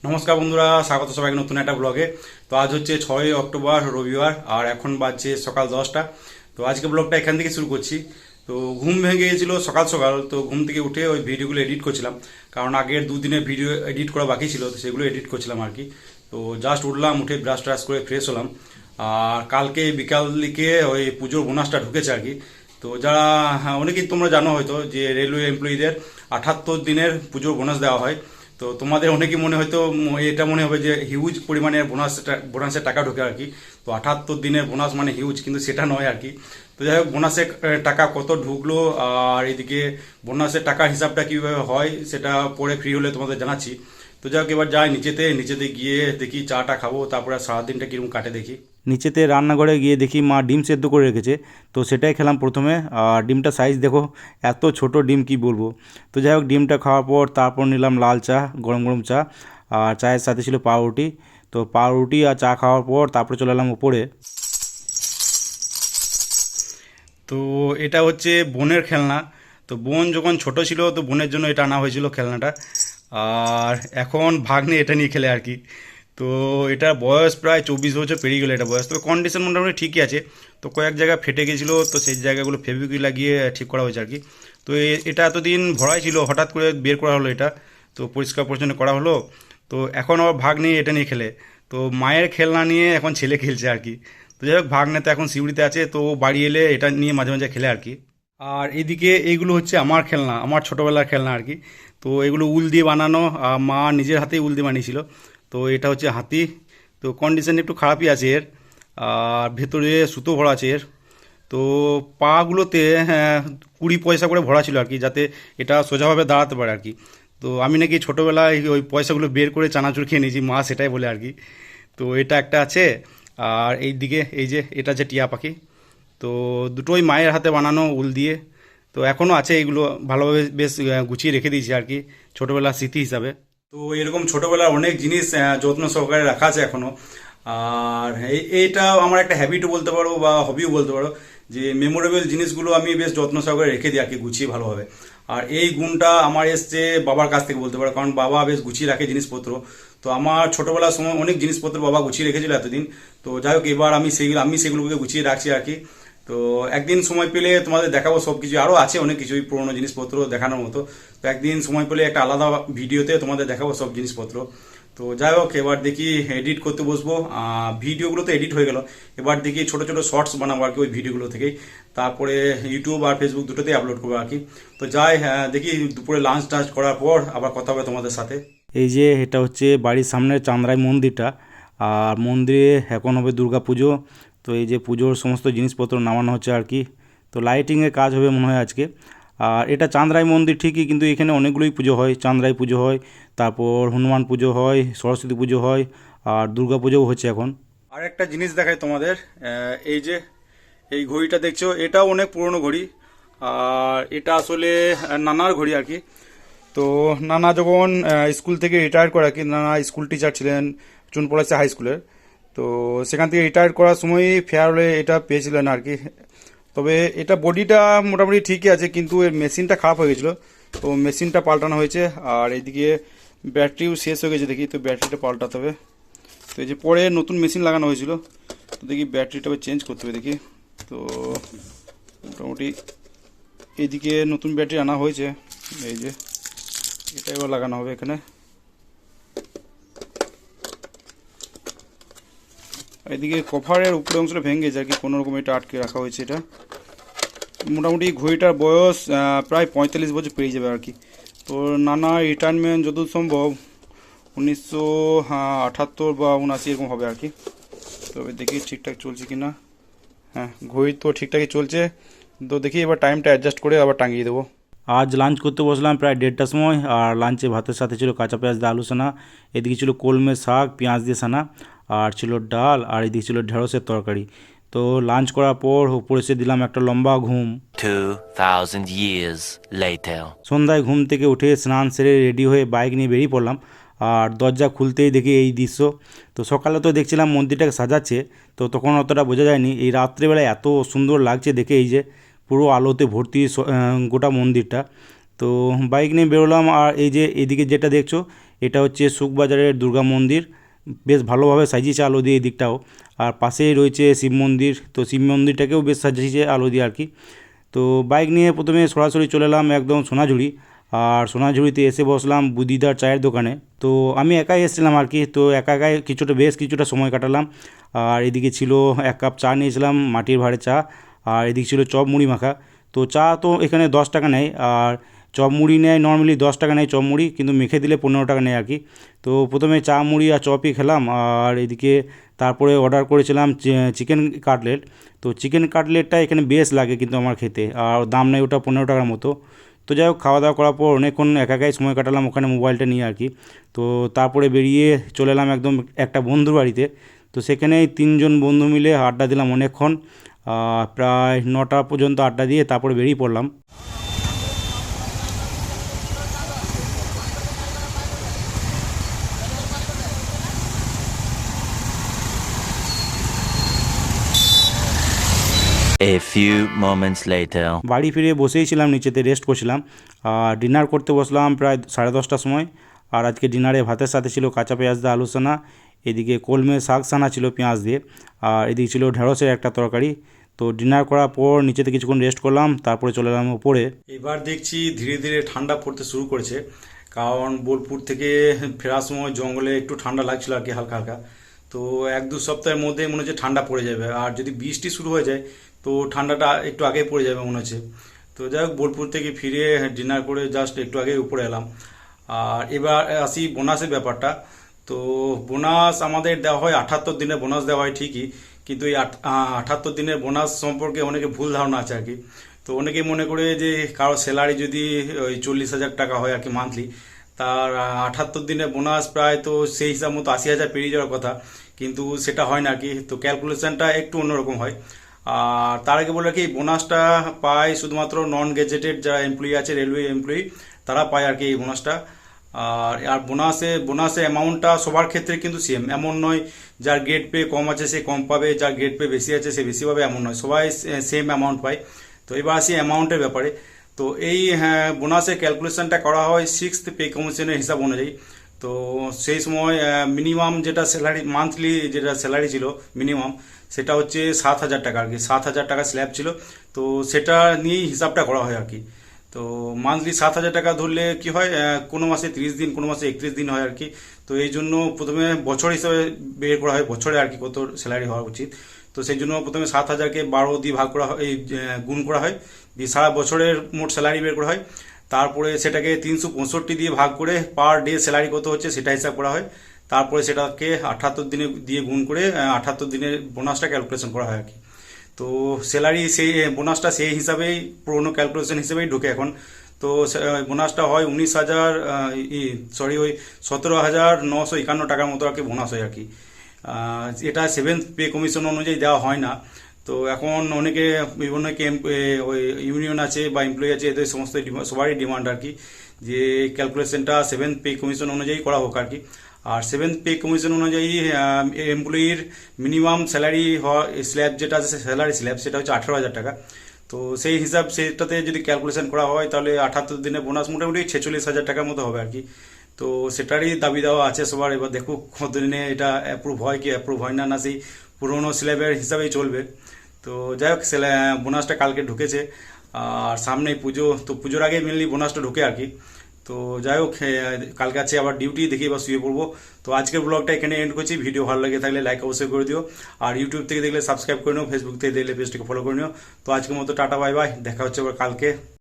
নমস্কার বন্ধুরা, স্বাগত সবাইকে নতুন একটা ব্লগে। তো আজ হচ্ছে 6 অক্টোবর, রবিবার, আর এখন বাজছে সকাল 10টা। তো আজকে ব্লগটা এখান থেকে শুরু করছি। তো ঘুম ভেঙে গিয়েছিল সকাল সকাল, তো ঘুম থেকে উঠে ওই ভিডিওগুলো এডিট করছিলাম, কারণ আগের দুদিনের ভিডিও এডিট করা বাকি ছিল, তো সেগুলো এডিট করছিলাম আর কি। তো জাস্ট উঠলাম, উঠে ব্রাশ ট্রাশ করে ফ্রেশ হলাম। আর কালকে বিকাল দিকে ওই পুজোর বোনাসটা ঢুকেছে আর কি। তো যারা, হ্যাঁ, অনেকেই তোমরা জানো হয়তো যে রেলওয়ে এমপ্লয়ীদের 78 দিনের পুজোর বোনাস দেওয়া হয়। তো তোমাদের অনেকেই মনে হয়তো এটা মনে হবে যে হিউজ পরিমাণের বোনাসের টাকা ঢোকে আর কি। তো 78 দিনের বোনাস মানে হিউজ, কিন্তু সেটা নয় আর কি। তো যাই হোক, বোনাসের টাকা কত ঢুকলো আর এদিকে বোনাসের টাকার হিসাবটা কীভাবে হয় সেটা পরে ফ্রি হলে তোমাদের জানাচ্ছি। তো যাই হোক, এবার যাই নিচেতে গিয়ে দেখি চাটা খাবো, তারপরে সারাদিনটা কিরকম কাটে দেখি। নিচেতে রান্নাঘরে গিয়ে দেখি মা ডিম সেদ্ধ করে রেখেছে। তো সেটাই খেলাম প্রথমে। আর ডিমটা সাইজ দেখো, এত ছোট ডিম কি বলবো। তো যাই হোক, ডিমটা খাওয়ার পর তারপর নিলাম লাল চা, গরম গরম চা। আর চায়ের সাথে ছিল পাউরুটি। তো পাউরুটি আর চা খাওয়ার পর তারপরে চলে এলাম উপরে। তো এটা হচ্ছে বোনের খেলনা। তো বোন যখন ছোট ছিল, তো বোনের জন্য এটা আনা হয়েছিল খেলনাটা। আর এখন ভাগ্নে এটা নিয়ে খেলে আর কি। তো এটার বয়স প্রায় 24 বছর পেরিয়ে গেলো এটা বয়স, তবে কন্ডিশন মোটামুটি ঠিকই আছে। তো কয়েক জায়গায় ফেটে গেছিলো, তো সেই জায়গাগুলো ফেভিকুইক লাগিয়ে ঠিক করা হয়েছে আর কি। তো এটা এতদিন ভরাই ছিল, হঠাৎ করে বের করা হলো এটা। তো পরিষ্কার পরিচ্ছন্ন করা হলো। তো এখন আবার ভাগ্নে এটা নিয়ে খেলে। তো মায়ের খেলনা নিয়ে এখন ছেলে খেলছে আর কি। তো যাই হোক, ভাগ্নে তো এখন সিউড়িতে আছে, তো ও বাড়ি এলে এটা নিয়ে মাঝে মাঝে খেলে আর কি। আর এদিকে এইগুলো হচ্ছে আমার খেলনা, আমার ছোটোবেলার খেলনা আর কি। তো এগুলো উল দিয়ে বানানো, আর মা নিজের হাতেই উল দিয়ে বানিয়েছিল। তো এটা হচ্ছে হাতি। তো কন্ডিশন একটু খারাপই আছে এর। আর ভেতরে সুতো ভরা আছে এর। তো পাগুলোতে, হ্যাঁ, 20 পয়সা করে ভরা ছিল আর কি, যাতে এটা সোজাভাবে দাঁড়াতে পারে আর কি। তো আমি নাকি ছোটোবেলায় ওই পয়সাগুলো বের করে চানাচুর খেয়ে নিয়েছি, মা সেটাই বলে আর কি। তো এটা একটা আছে। আর এই দিকে এই যে এটা হচ্ছে টিয়া পাখি। তো দুটোই মায়ের হাতে বানানো উল দিয়ে। তো এখনও আছে এইগুলো, ভালোভাবে বেশ গুছিয়ে রেখে দিয়েছি আর কি, ছোটোবেলার স্মৃতি হিসাবে। তো এরকম ছোটোবেলার অনেক জিনিস যত্ন সহকারে রাখা আছে এখনও। আর এইটা আমার একটা হ্যাবিটও বলতে পারো বা হবিও বলতে পারো, যে মেমোরেবল জিনিসগুলো আমি বেশ যত্ন সহকারে রেখে দিই আর কি, গুছিয়ে ভালোভাবে। আর এই গুণটা আমার এসছে বাবার কাছ থেকে বলতে পারো, কারণ বাবা বেশ গুছিয়ে রাখে জিনিসপত্র। তো আমার ছোটোবেলার সময় অনেক জিনিসপত্র বাবা গুছিয়ে রেখেছিল এতদিন। তো যাই হোক, এবার আমি সেগুলোকে গুছিয়ে রাখছি আর কি। তো একদিন সময় পেলে তোমাদের দেখাবো সব কিছু, আরও আছে অনেক কিছুই পুরোনো জিনিসপত্র দেখানোর মতো। তো একদিন সময় পেলে একটা আলাদা ভিডিওতে তোমাদের দেখাবো সব জিনিসপত্র। তো যাই হোক, এবার দেখি এডিট করতে বসবো। ভিডিওগুলো তো এডিট হয়ে গেল, এবার দেখি ছোট ছোট শর্টস বানাবো আর কি ওই ভিডিওগুলো থেকেই। তারপরে ইউটিউব আর ফেসবুক দুটোতেই আপলোড করবো আর কি। তো যাই, হ্যাঁ, দেখি দুপুরে লাঞ্চ টাঞ্চ করার পর আবার কথা হবে তোমাদের সাথে। এই যে এটা হচ্ছে বাড়ির সামনের চান্দ্রাই মন্দিরটা। আর মন্দিরে এখন হবে দুর্গা পুজো। তো এই যে পুজোর সমস্ত জিনিসপত্র নামানো হচ্ছে আর কি। তো লাইটিংয়ের কাজ হবে মনে হয় আজকে। আর এটা চাঁদরাই মন্দির ঠিকই, কিন্তু এখানে অনেকগুলোই পুজো হয়, চাঁদরাই পুজো হয়, তারপর হনুমান পুজো হয়, সরস্বতী পুজো হয়, আর দুর্গা পুজোও হচ্ছে এখন। আর একটা জিনিস দেখাই তোমাদের, এই যে এই ঘড়িটা দেখছো, এটাও অনেক পুরনো ঘড়ি। আর এটা আসলে নানার ঘড়ি আর কি। তো নানা যখন স্কুল থেকে রিটায়ার করে আর কি, নানা স্কুল টিচার ছিলেন চুনপলাশি হাই স্কুলের। তো সেখান থেকে রিটায়ার করার সময়ই ফেয়ারওয়েলে এটা পেয়েছিলেন আর কি। তবে এটা বডিটা মোটামুটি ঠিকই আছে, কিন্তু এর মেশিনটা খারাপ হয়ে গেছিলো। তো মেশিনটা পাল্টানো হয়েছে। আর এইদিকে ব্যাটারিও শেষ হয়ে গেছে দেখি, তো ব্যাটারিটা পাল্টাতে হবে। তো এই যে পরে নতুন মেশিন লাগানো হয়েছিল, তো দেখি ব্যাটারিটা চেঞ্জ করতে হবে দেখি। তো মোটামুটি এইদিকে নতুন ব্যাটারি আনা হয়েছে, এই যে এটা এবার লাগানো হবে এখানে। এদিকে কভারের উপরে অংশটা ভেঙে গেছে আর কি, কোনো রকম এটা আটকে রাখা হয়েছে। এটা মোটামুটি ঘড়িটার বয়স প্রায় 45 বছর পেরিয়ে যাবে আর কি। তো নানা রিটায়ারমেন্ট যত সম্ভব 1978 বা 79 এরকম হবে আর কি। তবে দেখি ঠিকঠাক চলছে কি না। হ্যাঁ, ঘড়ি তো ঠিকঠাকই চলছে। তো দেখি এবার টাইমটা অ্যাডজাস্ট করে আবার টাঙিয়ে দেবো। আজ লাঞ্চ করতে বসলাম প্রায় 1:30টার সময়। আর লাঞ্চে ভাতের সাথে ছিল কাঁচা পেঁয়াজ দিয়ে আলু সানা, এদিকে ছিল কলমে শাক পেঁয়াজ দিয়ে সানা, আর ছিল ডাল, আর এদিকে ছিল ঢেঁড়সের তরকারি। তো লাঞ্চ করার পর উপরে এসে দিলাম একটা লম্বা ঘুম। 2000 years later. সন্ধ্যায় ঘুম থেকে উঠে স্নান সেরে রেডি হয়ে বাইক নিয়ে বেরিয়ে পড়লাম। আর দরজা খুলতেই দেখি এই দৃশ্য। তো সকালে তো দেখছিলাম মন্দিরটাকে সাজাচ্ছে, তো তখন অতটা বোঝা যায়নি। এই রাত্রেবেলায় এত সুন্দর লাগছে দেখে, এই যে পুরো আলোতে ভর্তি গোটা মন্দিরটা। তো বাইক নিয়ে বেরোলাম। আর এই যে এদিকে যেটা দেখছো, এটা হচ্ছে সুখবাজারের দুর্গা মন্দির, বেশ ভালোভাবে সাজিয়েছে আলো দিয়ে এই দিকটাও। আর পাশেই রয়েছে শিব মন্দির, তো শিব মন্দিরটাকেও বেশ সাজিয়েছে আলো দিয়ে আর কি। তো বাইক নিয়ে প্রথমে সরাসরি চলে এলাম একদম সোনাঝুরি। আর সোনাঝুরিতে এসে বসলাম বুদিদার চায়ের দোকানে। তো আমি একাই এসেছিলাম আর কি, তো একা একাই বেশ কিছুটা সময় কাটালাম। আর এদিকে ছিল 1 কাপ চা নিয়েছিলাম, মাটির ভাঁড়ে চা। আর এদিকে ছিল চপ মুড়ি মাখা। তো চা তো এখানে 10 টাকা নেয়, আর চপ মুড়ি নেয় নর্মালি 10 টাকা নেয় চপ মুড়ি, কিন্তু মেখে দিলে 15 টাকা নেয় আর কি। তো প্রথমে চা মুড়ি আর চপই খেলাম। আর এদিকে তারপরে অর্ডার করেছিলাম চিকেন কাটলেট। তো চিকেন কাটলেটটা এখানে বেশ লাগে কিন্তু আমার খেতে, আর দাম নেই ওটা 15 টাকার মতো। তো যাই হোক, খাওয়া দাওয়া করার পর অনেকক্ষণ একা একাই সময় কাটালাম ওখানে মোবাইলটা নিয়ে আর কি। তো তারপরে বেরিয়ে চলে এলাম একদম একটা বন্ধুর বাড়িতে। তো সেখানেই 3জন বন্ধু মিলে আড্ডা দিলাম অনেকক্ষণ, প্রায় 9টা পর্যন্ত আড্ডা দিয়ে তারপরে বেরিয়ে পড়লাম। A few moments later. বাড়ি ফিরে বসেই ছিলাম, নিচেতে রেস্ট করছিলাম। আর ডিনার করতে বসলাম প্রায় 10:30টার সময়। আর আজকে ডিনারে ভাতের সাথে ছিল কাঁচা পেঁয়াজ দিয়ে আলু সানা, এদিকে কলমে শাক সানা ছিল পেঁয়াজ দিয়ে, আর এদিকে ছিল ঢেঁড়সের একটা তরকারি। তো ডিনার করার পর নিচেতে কিছুক্ষণ রেস্ট করলাম, তারপরে চলে এলাম উপরে। এবার দেখছি ধীরে ধীরে ঠান্ডা পড়তে শুরু করেছে, কারণ বোলপুর থেকে ফেরার সময় জঙ্গলে একটু ঠান্ডা লাগছিল আর কি, হালকা হালকা। তো 1-2 সপ্তাহের মধ্যে মনে হচ্ছে ঠান্ডা পড়ে যাবে, আর যদি বৃষ্টি শুরু হয়ে যায় তো ঠান্ডাটা একটু আগেই পড়ে যাবে মনে হচ্ছে। তো যাই হোক, বোলপুর থেকে ফিরে ডিনার করে জাস্ট একটু আগে উপরে এলাম। আর এবার আসি বোনাসের ব্যাপারটা। তো বোনাস আমাদের দেওয়া হয় 78 দিনের বোনাস দেওয়া হয় ঠিকই, কিন্তু এই 78 দিনের বোনাস সম্পর্কে অনেকে ভুল ধারণা আছে আর কি। তো অনেকে মনে করে যে কারো স্যালারি যদি ওই 40,000 টাকা হয় আর কি মান্থলি, তার 78 দিনের বোনাস প্রায় তো সেই হিসাব মতো 80,000 পেরিয়ে যাওয়ার কথা, কিন্তু সেটা হয় না আর কি। তো ক্যালকুলেশনটা একটু অন্যরকম হয়। আর তার আগে বলে কি, বোনাসটা পায় শুধুমাত্র নন গেজেটেড যারা এমপ্লয়ি আছে, রেলওয়ে এমপ্লয়ি, তারা পায় আর কি এই বোনাসটা। আর আর বোনাসের অ্যামাউন্টটা সবার ক্ষেত্রে কিন্তু সেম, এমন নয় যার গ্রেড পে কম আছে সে কম পাবে, যার গ্রেড পে বেশি আছে সে বেশি পাবে, এমন নয়, সবাই সেম অ্যামাউন্ট পায়। তো এবার আসি অ্যামাউন্টের ব্যাপারে। তো এই বোনাসের ক্যালকুলেশনটা করা হয় 6th পে কমিশনের হিসাব অনুযায়ী। তো সেই সময় মিনিমাম যেটা স্যালারি, মান্থলি যেটা স্যালারি ছিল মিনিমাম, সেটা হচ্ছে 7,000 টাকা আর কি, 7,000 টাকা স্ল্যাব ছিল। তো সেটা নিয়েই হিসাবটা করা হয় আর কি। তো মান্থলি 7,000 টাকা ধরলে কি হয়, কোনো মাসে 30 দিন, কোনো মাসে 31 দিন হয় আর কি। তো এই জন্য প্রথমে বছর হিসাবে বের করা হয়, বছরে আর কি কত স্যালারি হওয়া উচিত। তো সেই জন্য প্রথমে 7,000কে 12 দিয়ে ভাগ করা হয়, এই গুণ করা হয়, দিয়ে সারা বছরের মোট স্যালারি বের করা হয়। তারপরে সেটাকে 365 দিয়ে ভাগ করে পার ডে স্যালারি কত হচ্ছে সেটা হিসাব করা হয়। তারপরে সেটাকে 78 দিনে দিয়ে গুণ করে 78 দিনের বোনাসটা ক্যালকুলেশন করা হয় আর কি। তো স্যালারি সেই বোনাসটা সেই হিসাবেই, পুরোনো ক্যালকুলেশন হিসেবেই ঢুকে এখন। তো বোনাসটা হয় 19,000, ওই 17,951 টাকার মতো আর কি বোনাস হয় আর কি। এটা 7th পে কমিশন অনুযায়ী দেওয়া হয় না। তো এখন অনেকে বিভিন্ন ওই ইউনিয়ন আছে বা এমপ্লয়ি আছে, এদের সমস্ত সবারই ডিমান্ড আর কি, যে ক্যালকুলেশনটা 7th পে কমিশন অনুযায়ী করা হোক আর কি। আর 7th পে কমিশন অনুযায়ী এমপ্লয়ির মিনিমাম স্যালারি হওয়া স্ল্যাব যেটা আছে, স্যালারি স্ল্যাব, সেটা হচ্ছে 18,000 টাকা। তো সেই হিসাব সেটাতে যদি ক্যালকুলেশন করা হয় তাহলে 78 দিনের বোনাস মোটামুটি 46,000 টাকার মতো হবে আর কি। তো সেটারই দাবি দেওয়া আছে সবার। এবার দেখুক কতদিনে এটা অ্যাপ্রুভ হয় কি অ্যাপ্রুভ হয় না, না সেই পুরোনো স্ল্যাবের হিসাবেই চলবে। তো যাই হোক, বোনাসটা কালকে ঢুকেছে, আর সামনে পুজো, তো পুজোর আগে মেনলি বোনাসটা ঢুকে আর কি। তো যাই হোক, কালকে আছে আবার ডিউটি, দেখি এবার শুয়ে পড়বো। তো আজকের ব্লগটা এখানে এন্ড করছি। ভিডিও ভালো লাগে থাকলে লাইক অবশ্যই করে দিও, আর ইউটিউব থেকে দেখলে সাবস্ক্রাইব করে নিও, ফেসবুক থেকে দেখলে পেজটাকে ফলো করে নিও। তো আজকের মতো টাটা, বাই বাই, দেখা হচ্ছে আবার কালকে।